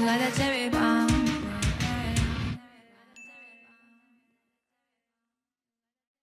like that cherry bomb.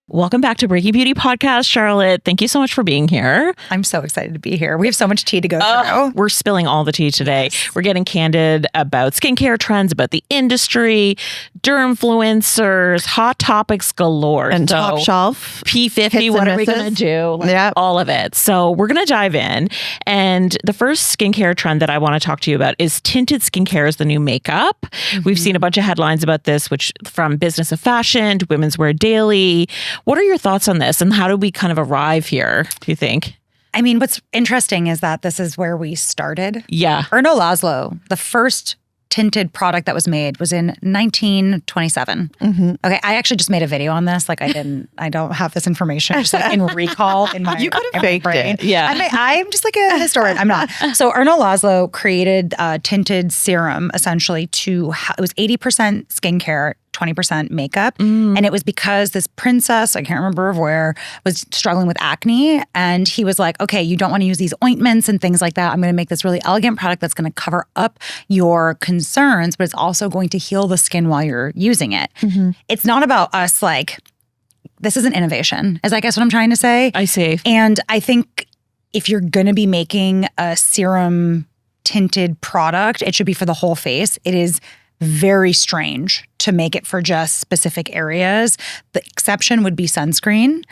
Welcome back to Breaking Beauty Podcast, Charlotte. Thank you so much for being here. I'm so excited to be here. We have so much tea to go through. We're spilling all the tea today. Yes. We're getting candid about skincare trends, about the industry, Dermfluencers, hot topics galore. And top shelf. P50, what are we going to do? All of it. So we're going to dive in. And the first skincare trend that I want to talk to you about is tinted skincare is the new makeup. Mm-hmm. We've seen a bunch of headlines about this, which from Business of Fashion to Women's Wear Daily. What are your thoughts on this and how did we kind of arrive here, do you think? I mean, what's interesting is that this is where we started. Yeah. Erno Laszlo, the first tinted product that was made was in 1927. Mm-hmm. Okay, I actually just made a video on this. Like I don't have this information just like in recall in my You could have faked brain. it. Yeah. I'm just like a historian. I'm not. So Erno Laszlo created a tinted serum essentially it was 80% skincare, 20% makeup. And it was because this princess, I can't remember of where, was struggling with acne. And he was like, okay, you don't want to use these ointments and things like that. I'm going to make this really elegant product that's going to cover up your concerns, but it's also going to heal the skin while you're using it. Mm-hmm. It's not about us like, this is an innovation, is I guess what I'm trying to say. I see. And I think if you're going to be making a serum tinted product, it should be for the whole face. It is very strange to make it for just specific areas. The exception would be sunscreen.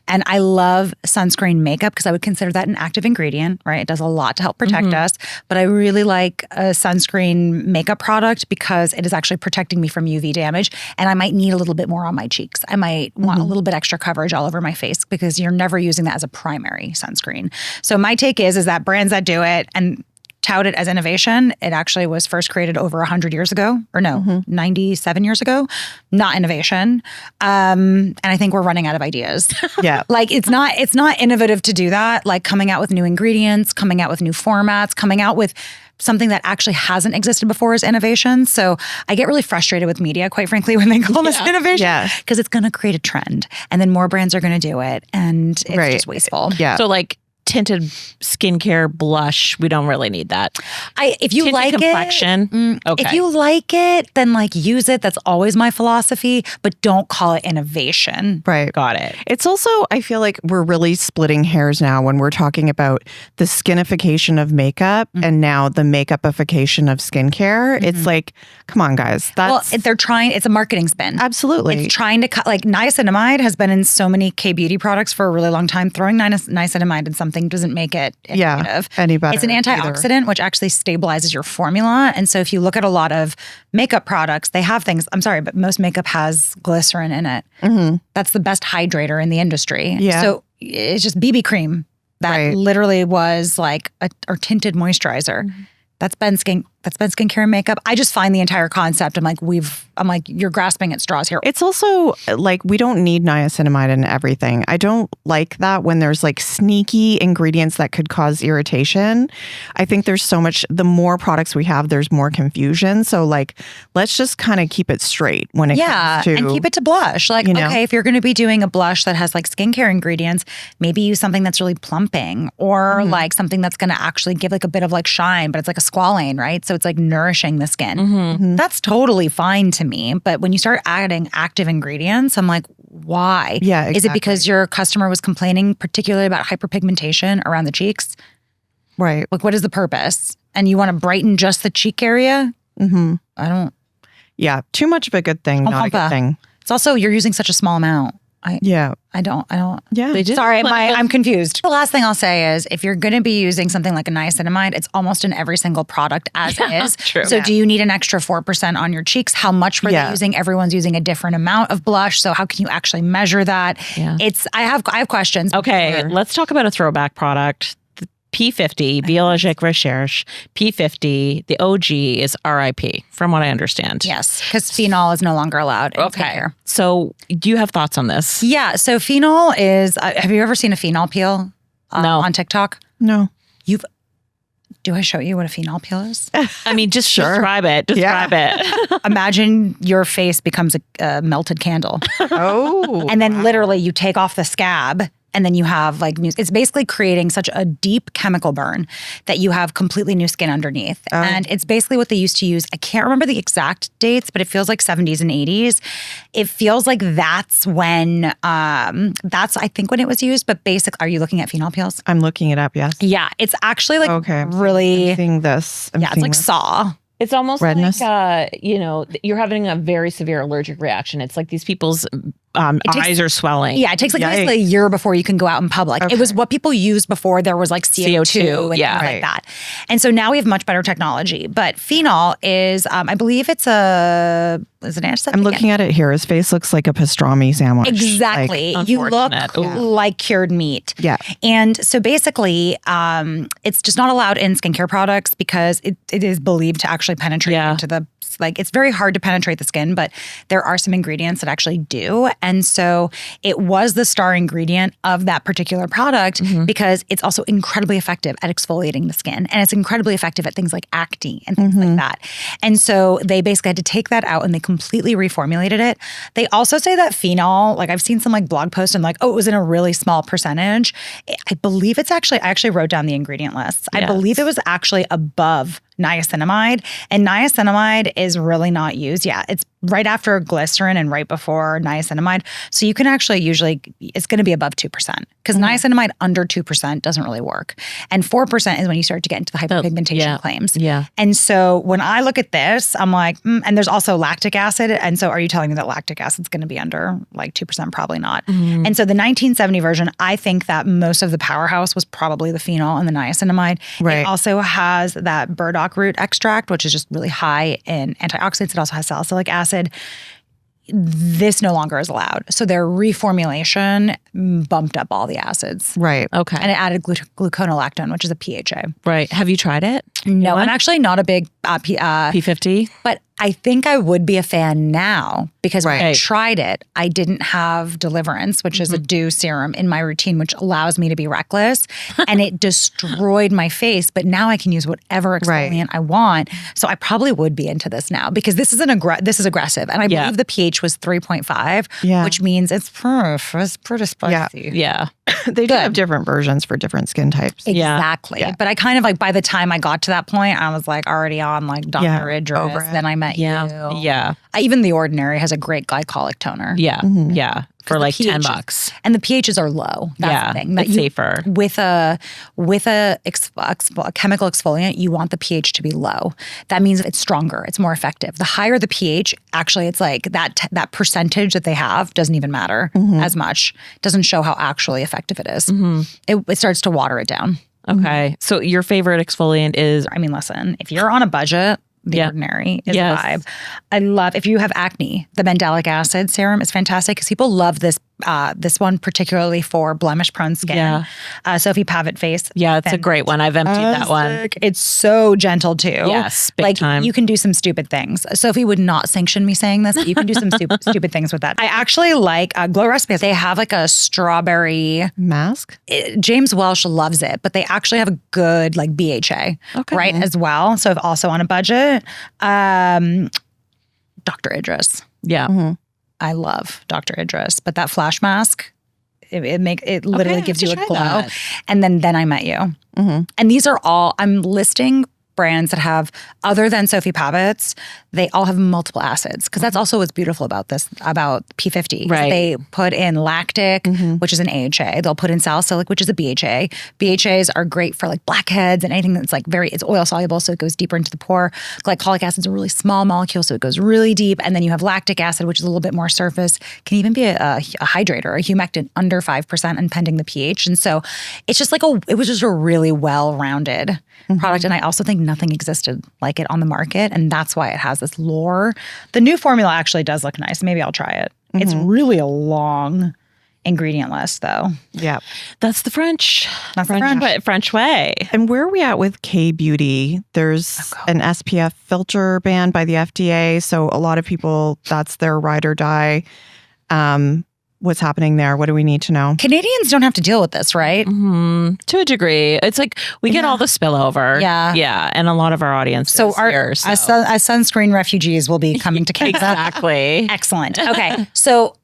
And I love sunscreen makeup because I would consider that an active ingredient, right? It does a lot to help protect us. But I really like a sunscreen makeup product because it is actually protecting me from UV damage. And I might need a little bit more on my cheeks. I might want a little bit extra coverage all over my face because you're never using that as a primary sunscreen. So my take is that brands that do it and tout it as innovation. It actually was first created over 100 years ago, or no, 97 years ago. Not innovation. And I think we're running out of ideas. Yeah. Like it's not innovative to do that. Like coming out with new ingredients, coming out with new formats, coming out with something that actually hasn't existed before is innovation. So I get really frustrated with media, quite frankly, when they call this innovation, because it's going to create a trend and then more brands are going to do it. And it's just wasteful. Yeah. So like, tinted skincare blush, we don't really need that. If you tinted like complexion, okay. If you like it, then like use it. That's always my philosophy, but don't call it innovation. Right. Got it. It's also, I feel like we're really splitting hairs now when we're talking about the skinification of makeup and now the makeupification of skincare. It's like, come on, guys. They're trying, it's a marketing spin. Absolutely. It's trying to cut, like niacinamide has been in so many K-Beauty products for a really long time. Throwing niacinamide in something doesn't make it negative. Any better. It's an antioxidant, which actually stabilizes your formula. And so if you look at a lot of makeup products, they have things, I'm sorry, but most makeup has glycerin in it. Mm-hmm. That's the best hydrator in the industry. Yeah. So it's just BB cream that literally was like a tinted moisturizer. Mm-hmm. That's been skincare and makeup. I just find the entire concept. I'm like, you're grasping at straws here. It's also like, we don't need niacinamide in everything. I don't like that when there's like sneaky ingredients that could cause irritation. I think there's so much, the more products we have, there's more confusion. So like, let's just kind of keep it straight when it comes to. And keep it to blush. Like, okay, if you're going to be doing a blush that has like skincare ingredients, maybe use something that's really plumping or like something that's going to actually give like a bit of like shine, but it's like a squalane, right? So it's like nourishing the skin. That's totally fine to me. But when you start adding active ingredients, I'm like, why? Yeah, exactly. Is it because your customer was complaining particularly about hyperpigmentation around the cheeks? Right. Like, what is the purpose? And you want to brighten just the cheek area? I don't. Yeah. Too much of a good thing, not a good thing. It's also, you're using such a small amount. I don't. Yeah. Sorry, I'm confused. The last thing I'll say is if you're going to be using something like a niacinamide, it's almost in every single product as is. True. So do you need an extra 4% on your cheeks? How much were they using? Everyone's using a different amount of blush. So how can you actually measure that? Yeah. I have questions. Okay, let's talk about a throwback product. P50, Biologique Recherche, P50, the OG is RIP, from what I understand. Yes, because phenol is no longer allowed in skincare. So do you have thoughts on this? Yeah, so phenol is, have you ever seen a phenol peel on TikTok? No. Do I show you what a phenol peel is? I mean, just describe it. Describe it. Imagine your face becomes a melted candle. Oh. And then literally you take off the scab and then you have like, it's basically creating such a deep chemical burn that you have completely new skin underneath. And it's basically what they used to use. I can't remember the exact dates, but it feels like 70s and 80s. It feels like that's when, that's I think when it was used, but basically, are you looking at phenol peels? I'm looking it up, yes. Yeah, it's actually like really, I'm seeing this. it's like Saw. It's almost redness. Like, you're having a very severe allergic reaction. It's like these people's eyes are swelling. Yeah, it takes like basically a year before you can go out in public. It was what people used before there was like CO2 and things like that. And so now we have much better technology. But phenol is, I believe it's an antiseptic. I'm looking at it here. His face looks like a pastrami sandwich. Exactly. Like, you look like cured meat. Yeah. And so basically, it's just not allowed in skincare products because it is believed to actually penetrate into the, like, it's very hard to penetrate the skin, but there are some ingredients that actually do. And so it was the star ingredient of that particular product because it's also incredibly effective at exfoliating the skin. And it's incredibly effective at things like acne and things like that. And so they basically had to take that out and they completely reformulated it. They also say that phenol, like I've seen some like blog posts and like, oh, it was in a really small percentage. I believe it's actually, I actually wrote down the ingredient lists. I believe it was actually above niacinamide, and niacinamide is really not used. Yeah, it's right after glycerin and right before niacinamide. So you can actually usually, it's going to be above 2% because niacinamide under 2% doesn't really work. And 4% is when you start to get into the hyperpigmentation claims. Yeah. And so when I look at this, I'm like, and there's also lactic acid. And so are you telling me that lactic acid is going to be under like 2%? Probably not. And so the 1970 version, I think that most of the powerhouse was probably the phenol and the niacinamide. Right. It also has that burdock root extract, which is just really high in antioxidants. It also has salicylic acid. This no longer is allowed. So their reformulation bumped up all the acids. Right. Okay. And it added gluconolactone, which is a PHA. Right. Have you tried it? No, I'm actually not a big P50. But I think I would be a fan now because when I tried it, I didn't have Deliverance, which is a dew serum in my routine, which allows me to be reckless. And it destroyed my face. But now I can use whatever exfoliant I want. So I probably would be into this now because this is this is aggressive. And I believe the pH was 3.5, which means it's pretty spicy. Yeah. They do have different versions for different skin types. Exactly. Yeah. But I kind of like, by the time I got to that point, I was like already on like Dr. Idris. Then I met you. Yeah. Even The Ordinary has a great glycolic toner. Yeah. Yeah. For like $10. And the pHs are low. That's the thing. That's safer. With a chemical exfoliant, you want the pH to be low. That means it's stronger. It's more effective. The higher the pH, actually, it's like that percentage that they have doesn't even matter as much. Doesn't show how actually effective it is. It starts to water it down. Okay. So your favorite exfoliant is? I mean, listen, if you're on a budget, The Ordinary is the vibe. I love, if you have acne, the mandelic acid serum is fantastic because people love this one particularly for blemish-prone skin. Sophie Pavitt face. Yeah, it's a great one. I've emptied that one. It's so gentle too. Yes, big time. You can do some stupid things. Sophie would not sanction me saying this, but you can do some stupid things with that. I actually like Glow Recipes. They have like a strawberry mask. James Welsh loves it, but they actually have a good like BHA, right, as well. So if also on a budget, Dr. Idris. Yeah. I love Dr. Idris, but that flash mask, it literally gives you a glow. That. And then I met you. And these are all, I'm listing brands that have, other than Sophie Pavitt's, they all have multiple acids. Because that's also what's beautiful about this, about P50. Right. They put in lactic, which is an AHA. They'll put in salicylic, which is a BHA. BHAs are great for like blackheads and anything that's like it's oil soluble, so it goes deeper into the pore. Glycolic acid's a really small molecule, so it goes really deep. And then you have lactic acid, which is a little bit more surface. Can even be a hydrator, a humectant under 5% and pending the pH. And so it's just like it was just a really well-rounded product. And I also think nothing existed like it on the market. And that's why it has this lore. The new formula actually does look nice. Maybe I'll try it. It's really a long ingredient list though. Yeah. That's the French. That's French way. And where are we at with K-Beauty? There's an SPF filter banned by the FDA. So a lot of people, that's their ride or die. What's happening there? What do we need to know? Canadians don't have to deal with this, right? To a degree. It's like we get all the spillover. Yeah. Yeah. And a lot of our audience as sunscreen refugees will be coming to Canada. Exactly. Excellent. Okay. So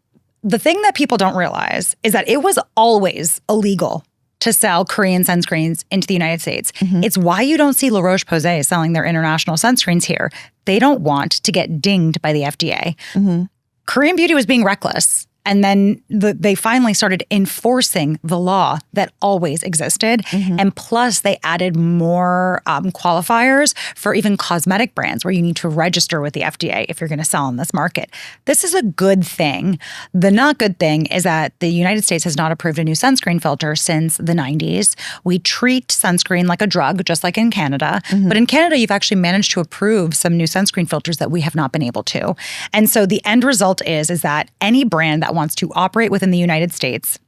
the thing that people don't realize is that it was always illegal to sell Korean sunscreens into the United States. It's why you don't see La Roche-Posay selling their international sunscreens here. They don't want to get dinged by the FDA. Korean beauty was being reckless. And then they finally started enforcing the law that always existed. And plus, they added more qualifiers for even cosmetic brands where you need to register with the FDA if you're going to sell in this market. This is a good thing. The not good thing is that the United States has not approved a new sunscreen filter since the 90s. We treat sunscreen like a drug, just like in Canada. But in Canada, you've actually managed to approve some new sunscreen filters that we have not been able to. And so the end result is that any brand that wants to operate within the United States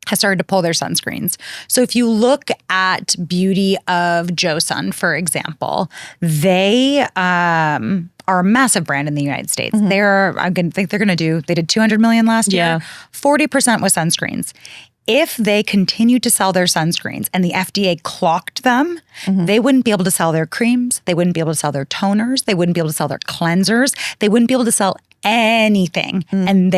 has started to pull their sunscreens. So if you look at Beauty of Joseon, for example, they are a massive brand in the United States. They did 200 million last year. 40% was sunscreens. If they continued to sell their sunscreens and the FDA clocked them, they wouldn't be able to sell their creams. They wouldn't be able to sell their toners. They wouldn't be able to sell their cleansers. They wouldn't be able to sell anything. And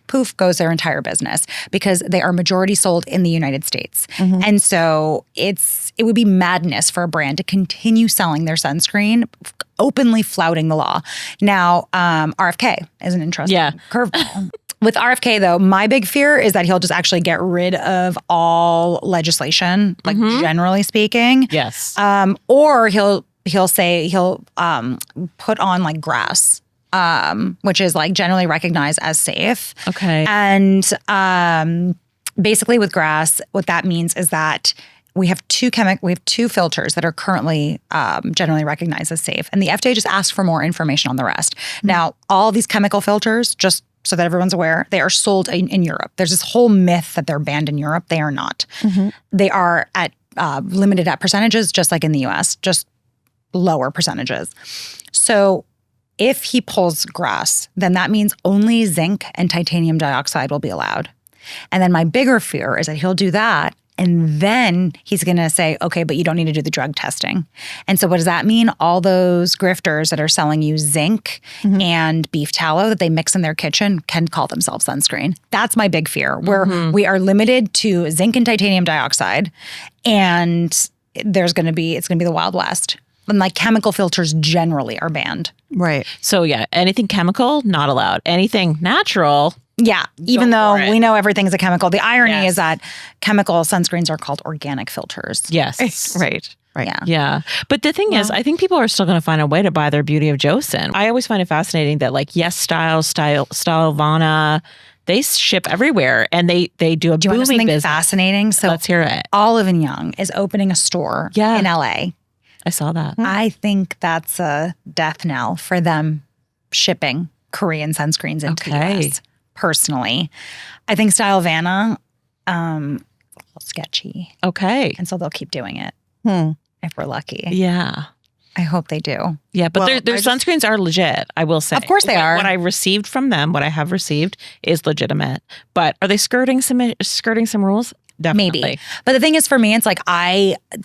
poof goes their entire business because they are majority sold in the United States. And so it would be madness for a brand to continue selling their sunscreen, openly flouting the law. Now, RFK is an interesting curveball. With RFK, though, my big fear is that he'll just actually get rid of all legislation, like generally speaking. Yes. Or he'll put on like grass, which is like generally recognized as safe. Okay. And basically with grass, what that means is that we have two filters that are currently generally recognized as safe. And the FDA just asked for more information on the rest. Now, all these chemical filters, just so that everyone's aware, they are sold in Europe. There's this whole myth that they're banned in Europe. They are not. They are at limited at percentages, just like in the US, just lower percentages. So if he pulls grass, then that means only zinc and titanium dioxide will be allowed. And then my bigger fear is that he'll do that, and then he's going to say, okay, but you don't need to do the drug testing. And so what does that mean? All those grifters that are selling you zinc and beef tallow that they mix in their kitchen can call themselves sunscreen. That's my big fear, where we are limited to zinc and titanium dioxide, and it's going to be the Wild West. And like chemical filters generally are banned. Right. So yeah, anything chemical, not allowed. Anything natural. Yeah, even though we know everything's a chemical. The irony is that chemical sunscreens are called organic filters. Yes. Right. Yeah. But the thing is, I think people are still going to find a way to buy their Beauty of Joseon. I always find it fascinating that like Stylevana, they ship everywhere and they do a booming something business. Fascinating? So let's hear it. Olive & Young is opening a store in LA. I saw that. I think that's a death knell for them shipping Korean sunscreens into the US. Personally, I think Stylevana, a little sketchy. Okay. And so they'll keep doing it if we're lucky. Yeah. I hope they do. Yeah, but their sunscreens are legit, I will say. Of course they are. What I received from them, what I have received is legitimate. But are they skirting some rules? Definitely. Maybe. But the thing is, for me, it's like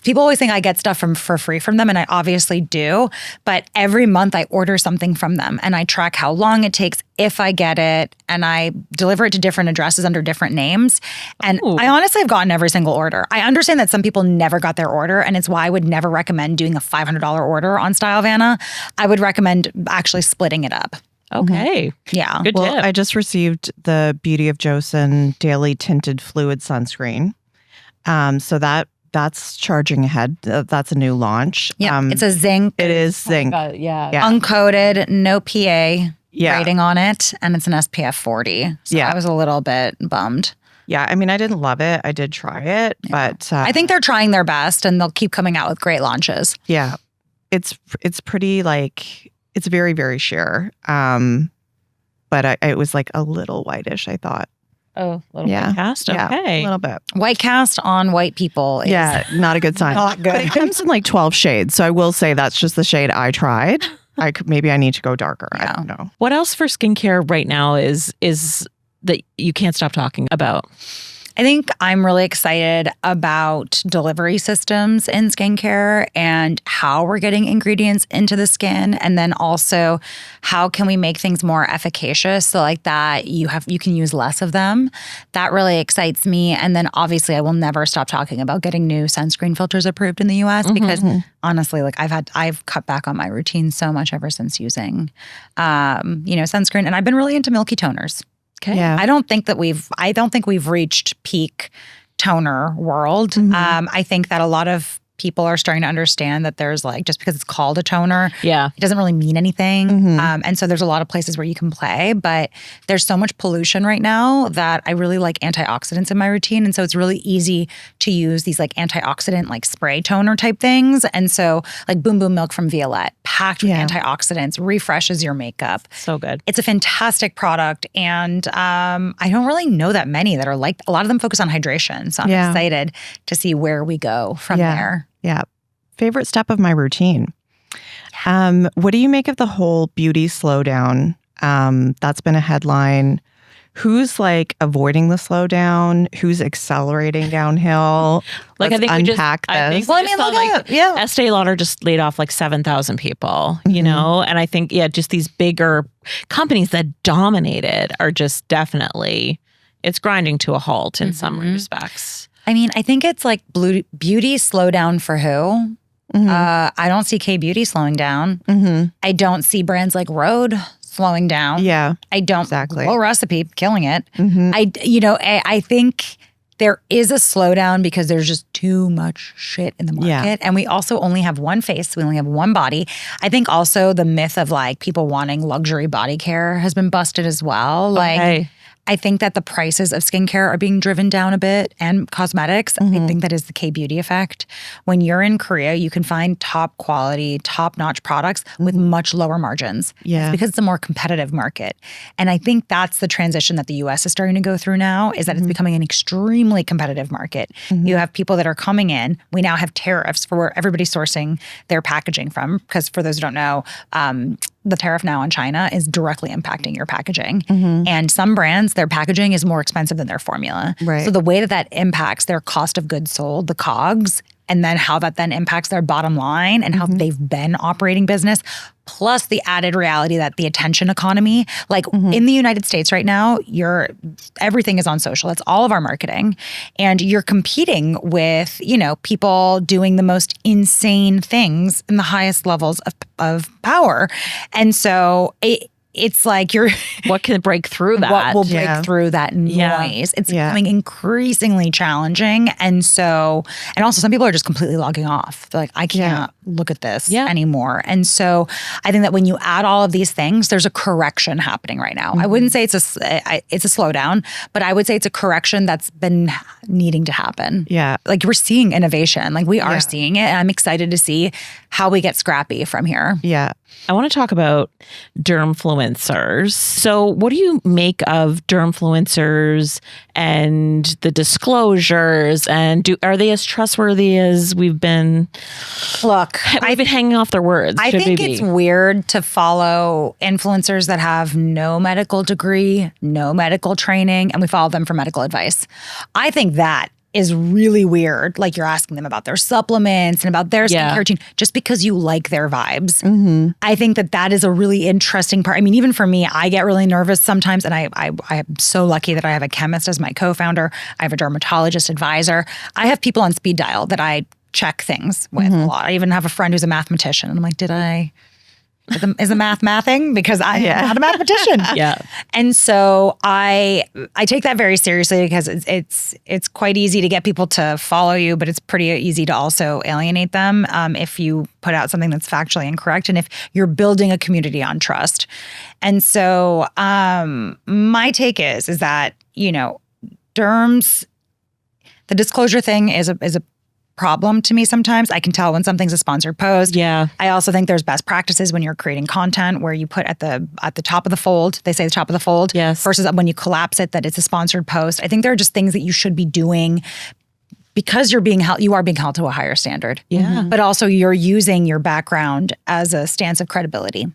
people always think I get stuff for free from them, and I obviously do. But every month I order something from them and I track how long it takes if I get it, and I deliver it to different addresses under different names. And I honestly have gotten every single order. I understand that some people never got their order, and it's why I would never recommend doing a $500 order on Stylevana. I would recommend actually splitting it up. Okay. Yeah. Good tip. I just received the Beauty of Joseon Daily Tinted Fluid Sunscreen. So that's charging ahead. That's a new launch. Yeah. It's a zinc. It is zinc. Uncoated, no PA rating on it. And it's an SPF 40. So I was a little bit bummed. Yeah. I mean, I didn't love it. I did try it, but I think they're trying their best and they'll keep coming out with great launches. Yeah. It's pretty it's very, very sheer. But it was like a little whitish, I thought. Oh, a little white cast? Okay. Yeah, a little bit. White cast on white people is not a good sign. Not good. But it comes in like 12 shades. So I will say that's just the shade I tried. Maybe I need to go darker. I don't know. What else for skincare right now is that you can't stop talking about? I think I'm really excited about delivery systems in skincare and how we're getting ingredients into the skin. And then also how can we make things more efficacious so like that you can use less of them. That really excites me. And then obviously I will never stop talking about getting new sunscreen filters approved in the US because honestly, like I've cut back on my routine so much ever since using sunscreen. And I've been really into milky toners. Okay. Yeah. I don't think we've reached peak toner world. I think that a lot of people are starting to understand that there's like, just because it's called a toner, it doesn't really mean anything. And so there's a lot of places where you can play, but there's so much pollution right now that I really like antioxidants in my routine. And so it's really easy to use these like antioxidant, like spray toner type things. And so like Boom Boom Milk from Violette, packed with antioxidants, refreshes your makeup. So good. It's a fantastic product. And I don't really know that many that are like, a lot of them focus on hydration. So I'm excited to see where we go from there. Yeah. Favorite step of my routine. What do you make of the whole beauty slowdown? That's been a headline. Who's like avoiding the slowdown? Who's accelerating downhill? Like, Let's I think unpack this. Well, I mean, look at Estee Lauder just laid off like 7,000 people, you know? And I think, just these bigger companies that dominated are just definitely, it's grinding to a halt in some respects. I mean, I think it's like beauty slowdown for who? I don't see K-Beauty slowing down. I don't see brands like Rhode slowing down. Yeah, I don't. Exactly. Low Recipe killing it. I think there is a slowdown because there's just too much shit in the market. And we also only have one face. We only have one body. I think also the myth of like people wanting luxury body care has been busted as well. Like, I think that the prices of skincare are being driven down a bit and cosmetics. I think that is the K-Beauty effect. When you're in Korea, you can find top quality, top-notch products with much lower margins. Yeah. It's because it's a more competitive market. And I think that's the transition that the US is starting to go through now, is that it's becoming an extremely competitive market. You have people that are coming in. We now have tariffs for where everybody's sourcing their packaging from. Because for those who don't know, the tariff now on China is directly impacting your packaging. And some brands, their packaging is more expensive than their formula. Right. So the way that impacts their cost of goods sold, the COGS, and then how that then impacts their bottom line and how they've been operating business, plus the added reality that the attention economy, like in the United States right now, everything is on social. That's all of our marketing. And you're competing with, people doing the most insane things in the highest levels of power. And so it's like what can break through that? What will break through that noise? It's becoming increasingly challenging. And also some people are just completely logging off. They're like, I can't look at this anymore. And so I think that when you add all of these things, there's a correction happening right now. I wouldn't say it's a slowdown, but I would say it's a correction that's been needing to happen. Yeah. Like we're seeing innovation. Like we are seeing it. And I'm excited to see how we get scrappy from here. Yeah. I want to talk about Dermfluencers. So what do you make of Dermfluencers and the disclosures? And are they as trustworthy as we've been? Look, I've been hanging off their words. I think it's weird to follow influencers that have no medical degree, no medical training, and we follow them for medical advice. I think that is really weird. Like you're asking them about their supplements and about their skincare routine just because you like their vibes. I think that is a really interesting part. I mean, even for me, I get really nervous sometimes, and I am so lucky that I have a chemist as my co-founder. I have a dermatologist advisor. I have people on speed dial that I check things with a lot. I even have a friend who's a mathematician, and I'm like, is the math mathing? Because I'm not a mathematician. And so I take that very seriously because it's quite easy to get people to follow you, but it's pretty easy to also alienate them if you put out something that's factually incorrect and if you're building a community on trust. And so my take is that, derms, the disclosure thing is a problem to me sometimes. I can tell when something's a sponsored post. I also think there's best practices when you're creating content where you put at the top of the fold, they say the top of the fold, versus when you collapse it, that it's a sponsored post. I think there are just things that you should be doing because you are being held to a higher standard. But also you're using your background as a stance of credibility.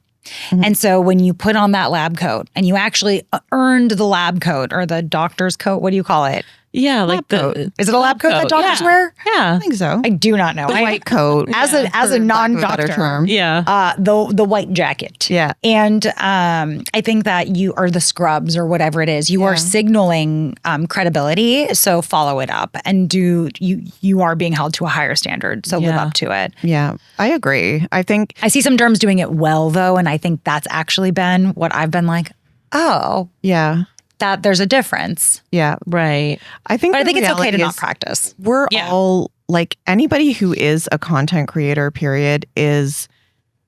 And so when you put on that lab coat and you actually earned the lab coat or the doctor's coat, what do you call it? Yeah, like is it a lab coat that doctors wear? Yeah, I think so. I do not know. The white coat, as a non-doctor term. Yeah, the white jacket. Yeah, and I think that you are the scrubs or whatever it is. You are signaling credibility. So follow it up, and you are being held to a higher standard. So live up to it. Yeah, I agree. I think I see some derms doing it well though, and I think that's actually been what I've been like. Oh, yeah. That there's a difference. Yeah. right. But I think it's okay to not practice. We're all like, anybody who is a content creator, period, is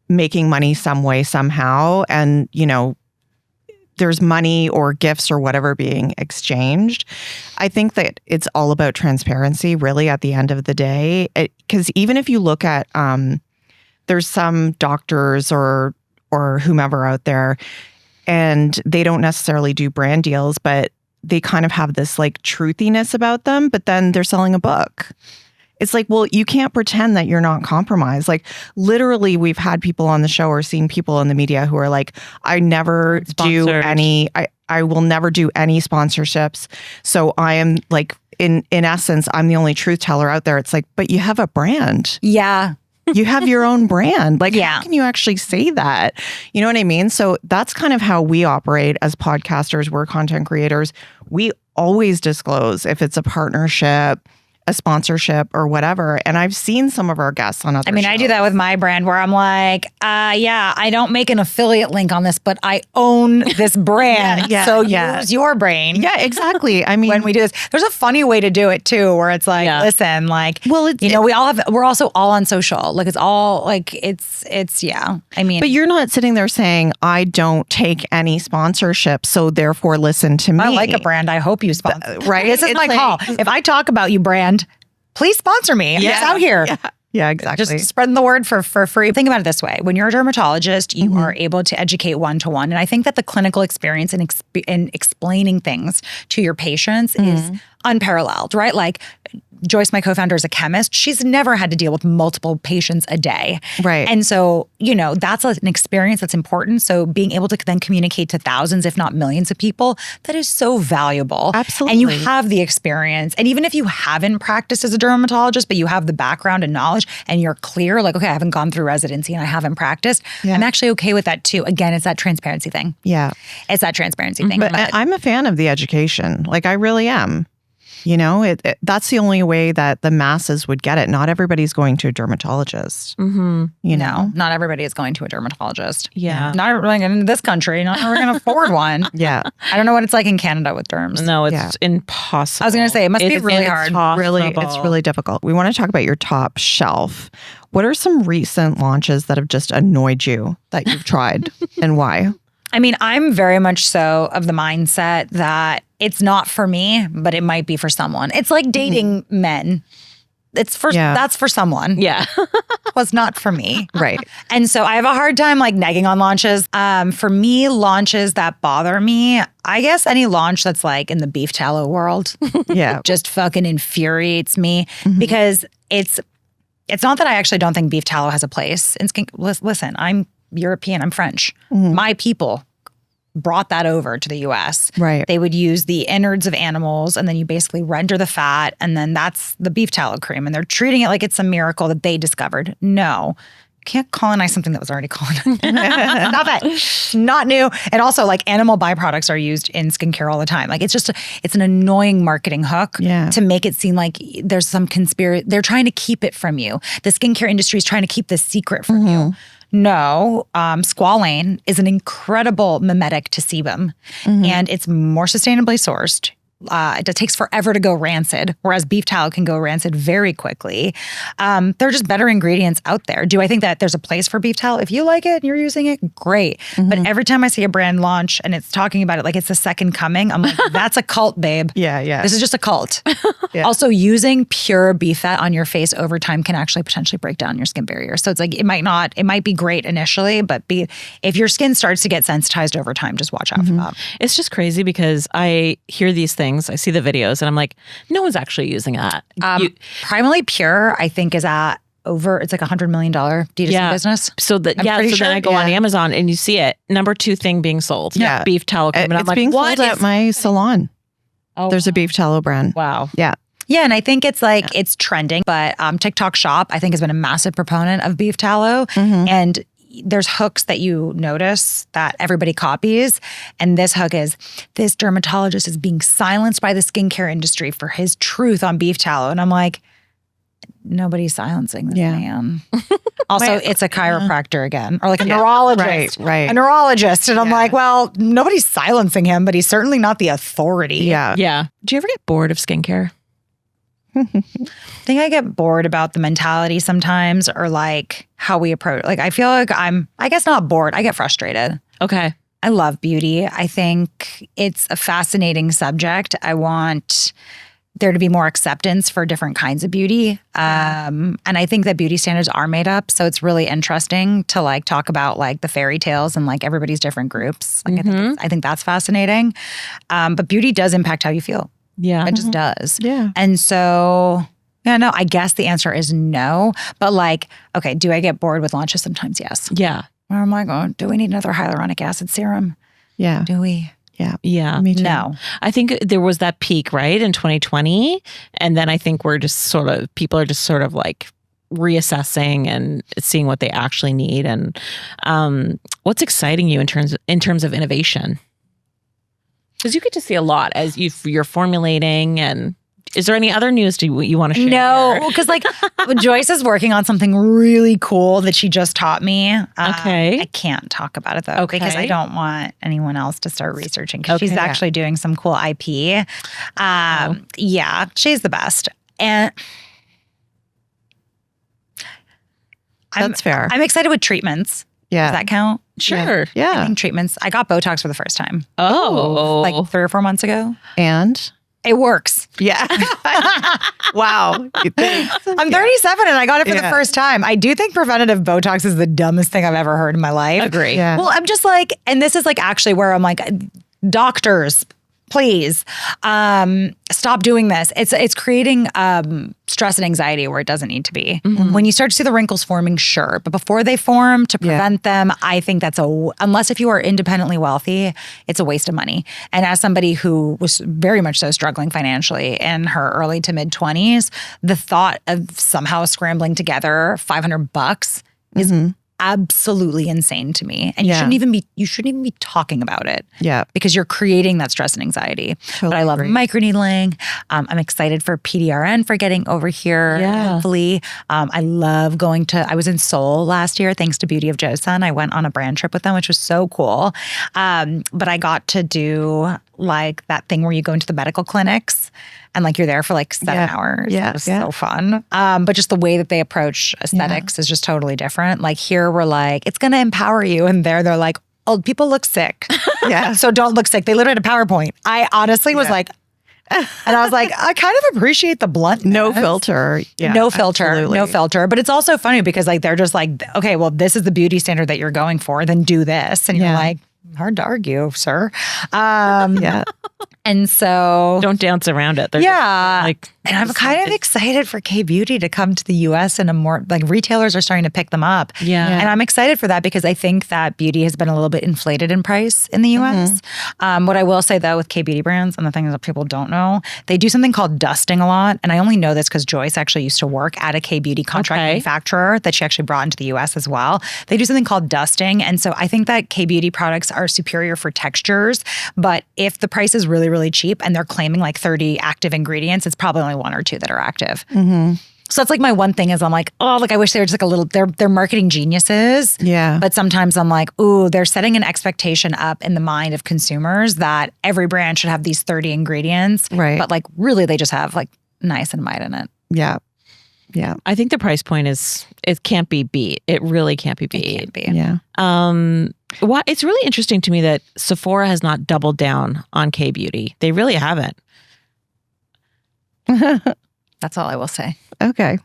making money some way, somehow. And, there's money or gifts or whatever being exchanged. I think that it's all about transparency, really, at the end of the day. Because even if you look at, there's some doctors or whomever out there, and they don't necessarily do brand deals, but they kind of have this like truthiness about them, but then they're selling a book. It's like, well, you can't pretend that you're not compromised. Like literally we've had people on the show or seen people in the media who are like, I never do any, I will never do any sponsorships. So I am like, in essence, I'm the only truth teller out there. It's like, but you have a brand. Yeah. You have your own brand. Like, how can you actually say that? You know what I mean? So that's kind of how we operate as podcasters. We're content creators. We always disclose if it's a partnership, a sponsorship, or whatever. And I've seen some of our guests on other shows. I do that with my brand where I'm like, I don't make an affiliate link on this, but I own this brand. Use your brain. Yeah, exactly. I mean, when we do this, there's a funny way to do it too, where it's like, listen, like, well, we're also all on social. Like, it's all like, it's. I mean, but you're not sitting there saying, I don't take any sponsorship, so therefore listen to me. I like a brand. I hope you sponsor. Right. This is my call. If I talk about you, brand, please sponsor me. I'm just out here. Yeah, exactly. Just spreading the word for free. Think about it this way. When you're a dermatologist, you are able to educate one-to-one. And I think that the clinical experience in explaining things to your patients is unparalleled, right? Like Joyce, my co-founder, is a chemist. She's never had to deal with multiple patients a day. Right. And so, that's an experience that's important. So being able to then communicate to thousands, if not millions of people, that is so valuable. Absolutely. And you have the experience. And even if you haven't practiced as a dermatologist, but you have the background and knowledge and you're clear, like, okay, I haven't gone through residency and I haven't practiced. Yeah. I'm actually okay with that too. Again, it's that transparency thing. Yeah. It's that transparency thing. But I'm a fan of the education. Like, I really am. That's the only way that the masses would get it. Not everybody's going to a dermatologist. Not everybody is going to a dermatologist. Yeah. Not everybody in this country. Not everyone can afford one. Yeah. I don't know what it's like in Canada with derms. No, it's impossible. I was going to say, it must be really hard. It's really difficult. We want to talk about your top shelf. What are some recent launches that have just annoyed you that you've tried and why? I mean, I'm very much so of the mindset that it's not for me, but it might be for someone. It's like dating men. That's for someone. Yeah. Was not for me. Right. And so I have a hard time like negging on launches. For me, launches that bother me, I guess any launch that's like in the beef tallow world. Yeah. Just fucking infuriates me because it's not that I actually don't think beef tallow has a place in skin. Listen, I'm European, I'm French. My people brought that over to the US. Right. They would use the innards of animals and then you basically render the fat and then that's the beef tallow cream. And they're treating it like it's a miracle that they discovered. No. You can't colonize something that was already colonized. Not that. Not new. And also like animal byproducts are used in skincare all the time. Like it's an annoying marketing hook to make it seem like there's some conspiracy. They're trying to keep it from you. The skincare industry is trying to keep this secret from you. No, squalane is an incredible mimetic to sebum, and it's more sustainably sourced. It takes forever to go rancid, whereas beef tallow can go rancid very quickly. There are just better ingredients out there. Do I think that there's a place for beef tallow? If you like it and you're using it, great. But every time I see a brand launch and it's talking about it like it's the second coming, I'm like, that's a cult, babe. Yeah. This is just a cult. Also, using pure beef fat on your face over time can actually potentially break down your skin barrier. So it's like, it might be great initially, but if your skin starts to get sensitized over time, just watch out for that. It's just crazy because I hear these things. I see the videos and I'm like, no one's actually using that. Primarily Pure, I think, is at it's like $100 million D2C business. So then I go on Amazon and you see it. Number 2 thing being sold. Yeah. Beef tallow cream. And I'm it's like, being what sold at my salon. Oh, There's a beef tallow brand. wow. Yeah. Yeah, and I think it's like it's trending, but TikTok Shop I think has been a massive proponent of beef tallow, and there's hooks that you notice that everybody copies, and this hook is this dermatologist is being silenced by the skincare industry for his truth on beef tallow, and I'm like, nobody's silencing this man. Also, it's a chiropractor again, or like a neurologist, right? A neurologist, and I'm like, well, nobody's silencing him, but he's certainly not the authority. Yeah. Do you ever get bored of skincare? I think I get bored about the mentality sometimes, or like how we approach. Like I feel like I guess not bored. I get frustrated. Okay. I love beauty. I think it's a fascinating subject. I want there to be more acceptance for different kinds of beauty. And I think that beauty standards are made up. So it's really interesting to like talk about like the fairy tales and like everybody's different groups. Like I think that's fascinating. But beauty does impact how you feel. Yeah. It just does. Yeah. And so, yeah, no, I guess the answer is no. But like, okay, do I get bored with launches? Sometimes, yes. Yeah. Where am I going? Do we need another hyaluronic acid serum? Yeah. Do we? Yeah. Yeah. Me too. No. I think there was that peak, right, in 2020. And then I think people are just sort of like reassessing and seeing what they actually need. And what's exciting you in terms of innovation? Because you get to see a lot as you're formulating. And is there any other news you want to share? No, because like Joyce is working on something really cool that she just taught me. Okay. I can't talk about it though, because I don't want anyone else to start researching, because she's actually doing some cool IP. Yeah, she's the best. And That's fair. I'm excited with treatments. Yeah. Does that count? Sure. Yeah. I think treatments. I got Botox for the first time. Oh. Like 3 or 4 months ago. And It works. yeah. Wow. I'm 37 and I got it for the first time. I do think preventative Botox is the dumbest thing I've ever heard in my life. Agree. Yeah. Well, I'm just like, and this is like actually where I'm like, doctors, please stop doing this. It's creating stress and anxiety where it doesn't need to be. When you start to see the wrinkles forming, sure, but before they form, to prevent them, I think that's unless if you are independently wealthy, it's a waste of money. And as somebody who was very much so struggling financially in her early to mid 20s, the thought of somehow scrambling together $500 is absolutely insane to me. And you shouldn't even be talking about it. Yeah. Because you're creating that stress and anxiety. Totally but I love agree. microneedling. I'm excited for PDRN for getting over here. Yeah. Hopefully. I love I was in Seoul last year, thanks to Beauty of Joseon. I went on a brand trip with them, which was so cool. But I got to do like that thing where you go into the medical clinics and like you're there for like 7 hours. Yeah. It was so fun. But just the way that they approach aesthetics is just totally different. Like here we're like, it's going to empower you. And there they're like, old people look sick. Yeah. So don't look sick. They literally had a PowerPoint. I honestly was like, and I was like, I kind of appreciate the bluntness. No filter. Yeah. No filter. Absolutely. No filter. But it's also funny because like they're just like, okay, well, this is the beauty standard that you're going for, then do this. And you're like, hard to argue, sir. Yeah. And so Don't dance around it. They're yeah. just, And I'm kind of excited for K-Beauty to come to the US and a more like retailers are starting to pick them up. Yeah. And I'm excited for that because I think that beauty has been a little bit inflated in price in the US. What I will say though with K-Beauty brands, and the thing that people don't know, they do something called dusting a lot. And I only know this because Joyce actually used to work at a K-Beauty contract manufacturer that she actually brought into the US as well. They do something called dusting. And so I think that K-Beauty products are superior for textures. But if the price is really, really cheap and they're claiming like 30 active ingredients, it's probably only 1 or 2 that are active. So that's like my one thing is I'm like, oh, like I wish they were just like a little, they're marketing geniuses. Yeah. But sometimes I'm like, ooh, they're setting an expectation up in the mind of consumers that every brand should have these 30 ingredients. Right. But like really they just have like niacinamide in it. Yeah. Yeah. I think the price point it can't be beat. It really can't be beat. It can't be. Yeah. It's really interesting to me that Sephora has not doubled down on K-Beauty. They really haven't. That's all I will say. Okay.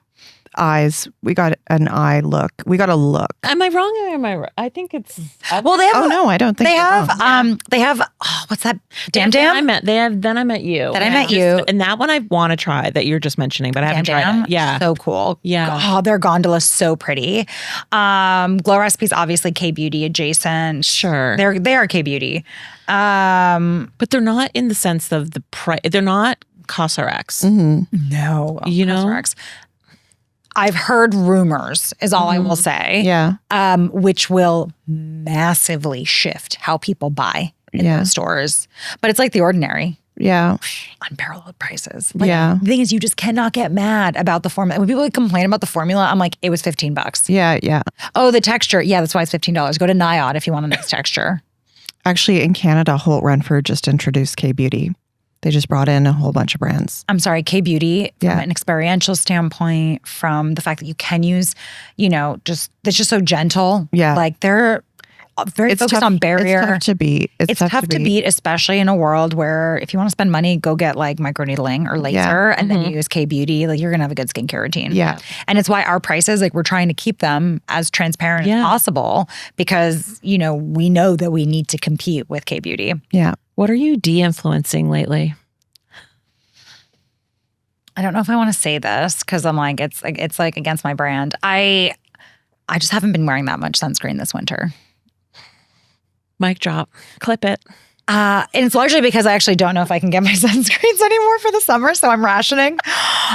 eyes. We got an eye look. We got a look. Am I wrong or am I right? I think it's... Well, they have... Oh, no, I don't think they have. wrong. They have... Oh, what's that? Then I Met You. Then I Met You. And that one I want to try that you're just mentioning, but I haven't tried it. Yeah. So cool. Yeah. Oh, their gondola is so pretty. Glow Recipes, obviously K-Beauty adjacent. Sure. They are K-Beauty. But they're not in the sense of the price. They're not CosRx. No. You know? CosRx. I've heard rumors is all I will say. Yeah. Which will massively shift how people buy in those stores. But it's like The Ordinary. Yeah. Unparalleled prices. Yeah. The thing is, you just cannot get mad about the formula. When people complain about the formula, I'm like, it was $15. Yeah. Yeah. Oh, the texture. Yeah, that's why it's $15. Go to Niod if you want a nice texture. Actually, in Canada, Holt Renfrew just introduced K-Beauty. They just brought in a whole bunch of brands. I'm sorry, K-Beauty, from an experiential standpoint, from the fact that you can use, it's just so gentle. Yeah. Like they're very focused on barrier. It's tough to beat. It's tough to beat, especially in a world where if you want to spend money, go get like microneedling or laser and then use K-Beauty. Like you're going to have a good skincare routine. Yeah. And it's why our prices, like we're trying to keep them as transparent as possible because, we know that we need to compete with K-Beauty. Yeah. What are you de-influencing lately? I don't know if I want to say this because I'm like, it's like against my brand. I just haven't been wearing that much sunscreen this winter. Mic drop. Clip it. And it's largely because I actually don't know if I can get my sunscreens anymore for the summer, so I'm rationing.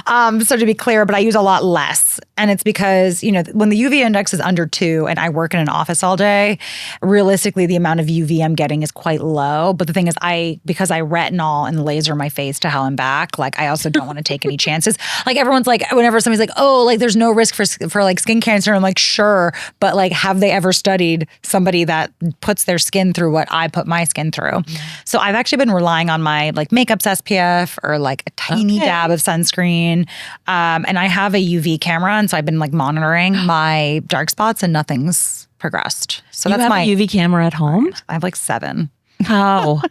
So to be clear, but I use a lot less. And it's because, when the UV index is under 2 and I work in an office all day, realistically, the amount of UV I'm getting is quite low. But the thing is, because I retinol and laser my face to hell and back, like I also don't want to take any chances. Like everyone's like, whenever somebody's like, oh, like there's no risk for like skin cancer, I'm like, sure. But like, have they ever studied somebody that puts their skin through what I put my skin through? So I've actually been relying on my like makeup's SPF or like a tiny dab of sunscreen. And I have a UV camera. And so I've been like monitoring my dark spots and nothing's progressed. So that's my UV camera at home? I have like 7. How?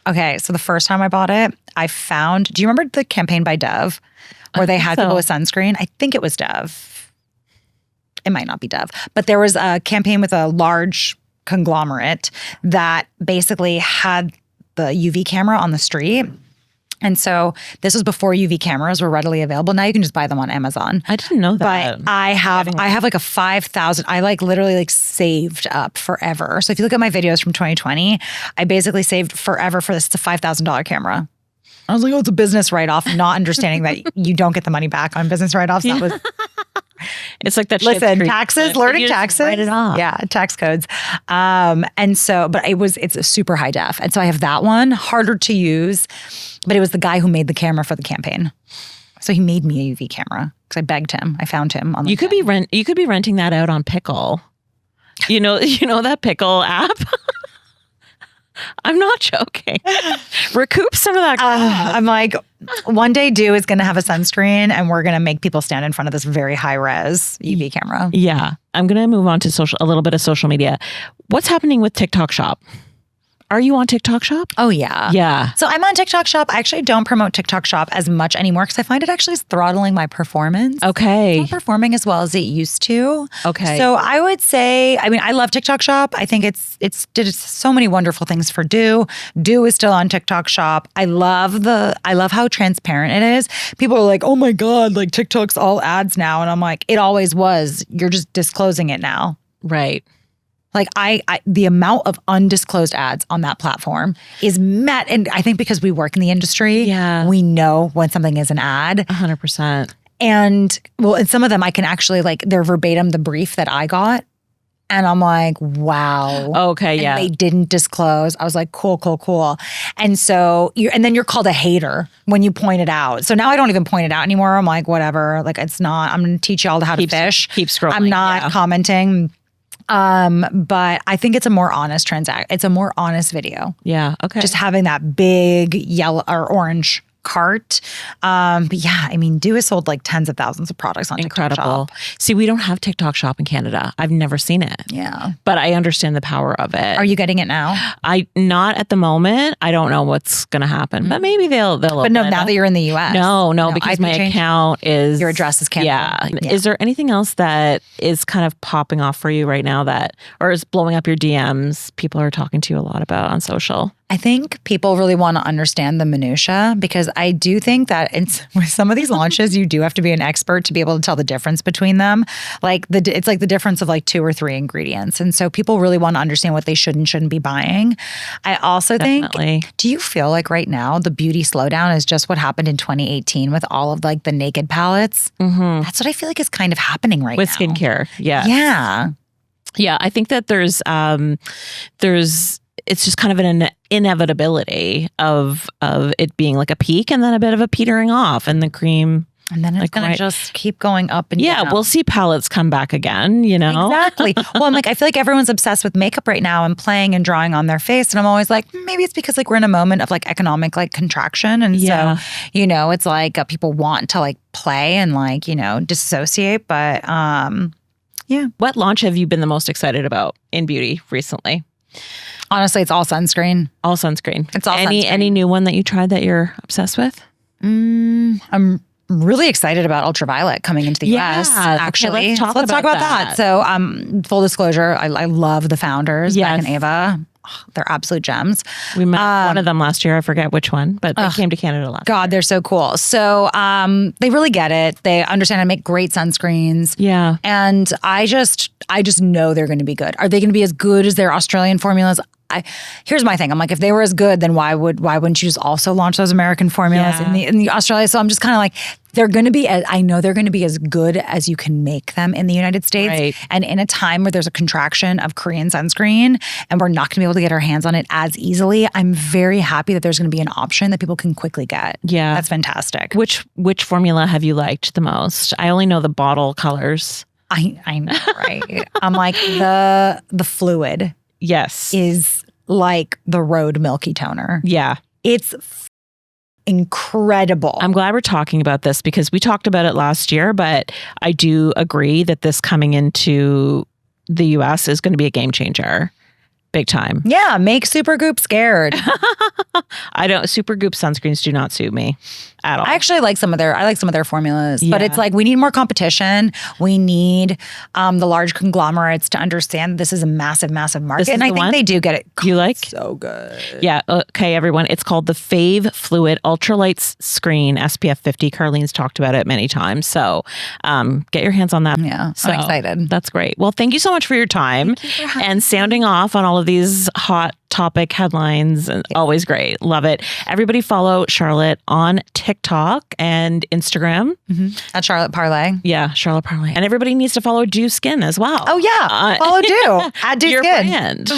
Okay. So the first time I bought it, I found, do you remember the campaign by Dove where they had people with sunscreen? I think it was Dove. It might not be Dove, but there was a campaign with a large conglomerate that basically had the UV camera on the street. And so this was before UV cameras were readily available. Now you can just buy them on Amazon. I didn't know that. But I have like a 5,000, I like literally like saved up forever. So if you look at my videos from 2020, I basically saved forever for this. It's a $5,000 camera. I was like, oh, it's a business write-off, not understanding that you don't get the money back on business write-offs. That was... It's like that. Listen, taxes, learning taxes. Write it off. Yeah, tax codes. And so, but it's a super high def. And so I have that one, harder to use, but it was the guy who made the camera for the campaign. So he made me a UV camera because I begged him. I found him on the You could be renting that out on Pickle. You know that Pickle app? I'm not joking. Recoup some of that. I'm like, one day Dieux is going to have a sunscreen and we're going to make people stand in front of this very high res UV camera. Yeah. I'm going to move on to a little bit of social media. What's happening with TikTok Shop? Are you on TikTok Shop? Oh, yeah. Yeah. So I'm on TikTok Shop. I actually don't promote TikTok Shop as much anymore because I find it actually is throttling my performance. Okay. It's not performing as well as it used to. Okay. So I would say, I love TikTok Shop. I think it's did so many wonderful things for Dieux. Dieux is still on TikTok Shop. I love how transparent it is. People are like, oh my God, like TikTok's all ads now. And I'm like, it always was. You're just disclosing it now. Right. Like the amount of undisclosed ads on that platform is met. And I think because we work in the industry, we know when something is an ad. 100%. And in some of them I can actually they're verbatim the brief that I got. And I'm like, wow. Okay, and they didn't disclose. I was like, cool. And so then you're called a hater when you point it out. So now I don't even point it out anymore. I'm like, whatever. Like it's not, I'm going to teach y'all how to fish. Keep scrolling. I'm not commenting. But I think it's a more honest It's a more honest video. Yeah. Okay. Just having that big yellow or orange cart. But yeah, I mean, Dieux has sold like tens of thousands of products on TikTok Shop. See, we don't have TikTok Shop in Canada. I've never seen it. Yeah. But I understand the power of it. Are you getting it now? Not at the moment. I don't know what's going to happen, but maybe they'll But no, now that you're in the US. No, because my account is... Your address is canceled. Yeah. Is there anything else that is kind of popping off for you right now or is blowing up your DMs? People are talking to you a lot about on social. I think people really want to understand the minutia, because I do think that with some of these launches, you do have to be an expert to be able to tell the difference between them. Like it's like the difference of like 2 or 3 ingredients. And so people really want to understand what they should and shouldn't be buying. I also think, do you feel like right now the beauty slowdown is just what happened in 2018 with all of like the naked palettes? Mm-hmm. That's what I feel like is kind of happening right now. With skincare. Yeah. Yeah. Yeah. I think that there's it's just kind of an inevitability of it being like a peak and then a bit of a petering off, and the cream. And then it's going to just keep going up and down. Yeah, we'll see palettes come back again, you know? Exactly. Well, I'm like, I feel like everyone's obsessed with makeup right now and playing and drawing on their face. And I'm always like, maybe it's because like we're in a moment of like economic like contraction. And so, you know, it's like people want to like play and like, you know, dissociate. But yeah. What launch have you been the most excited about in beauty recently? Honestly, it's all sunscreen. All sunscreen. It's all sunscreen. Any new one that you tried that you're obsessed with? I'm really excited about ultraviolet coming into the US, actually. Okay, let's talk about that. So full disclosure, I love the founders, Beck and Ava. Oh, they're absolute gems. We met one of them last year. I forget which one, but they came to Canada last year. They're so cool. So they really get it. They understand how to make great sunscreens. Yeah. And I just know they're going to be good. Are they going to be as good as their Australian formulas? Here's my thing. I'm like, if they were as good, then why wouldn't you just also launch those American formulas in the Australia? So I'm just kind of like, I know they're going to be as good as you can make them in the United States. Right. And in a time where there's a contraction of Korean sunscreen and we're not going to be able to get our hands on it as easily, I'm very happy that there's going to be an option that people can quickly get. Yeah. That's fantastic. Which formula have you liked the most? I only know the bottle colors. I know, right? I'm like, the fluid. Yes. Is like the Road Milky Toner. Yeah. It's incredible. I'm glad we're talking about this because we talked about it last year, but I do agree that this coming into the US is going to be a game changer. Big time. Yeah, make Supergoop scared. Supergoop sunscreens do not suit me at all. I actually like some of their formulas, but it's like we need more competition. We need the large conglomerates to understand this is a massive, massive market. And I think they do get it. You like? So good. Yeah. Okay, everyone. It's called the Fave Fluid Ultralight Screen SPF 50. Carlene's talked about it many times. So get your hands on that. Yeah, I'm excited. That's great. Well, thank you so much for your time and sounding off on all of these hot topic headlines. And always great. Love it. Everybody follow Charlotte on TikTok and Instagram. Mm-hmm. At Charlotte Parlay. Yeah, Charlotte Parlay. And everybody needs to follow Dieux Skin as well. Oh yeah. Follow Dieux. At Dieux your Skin. brand.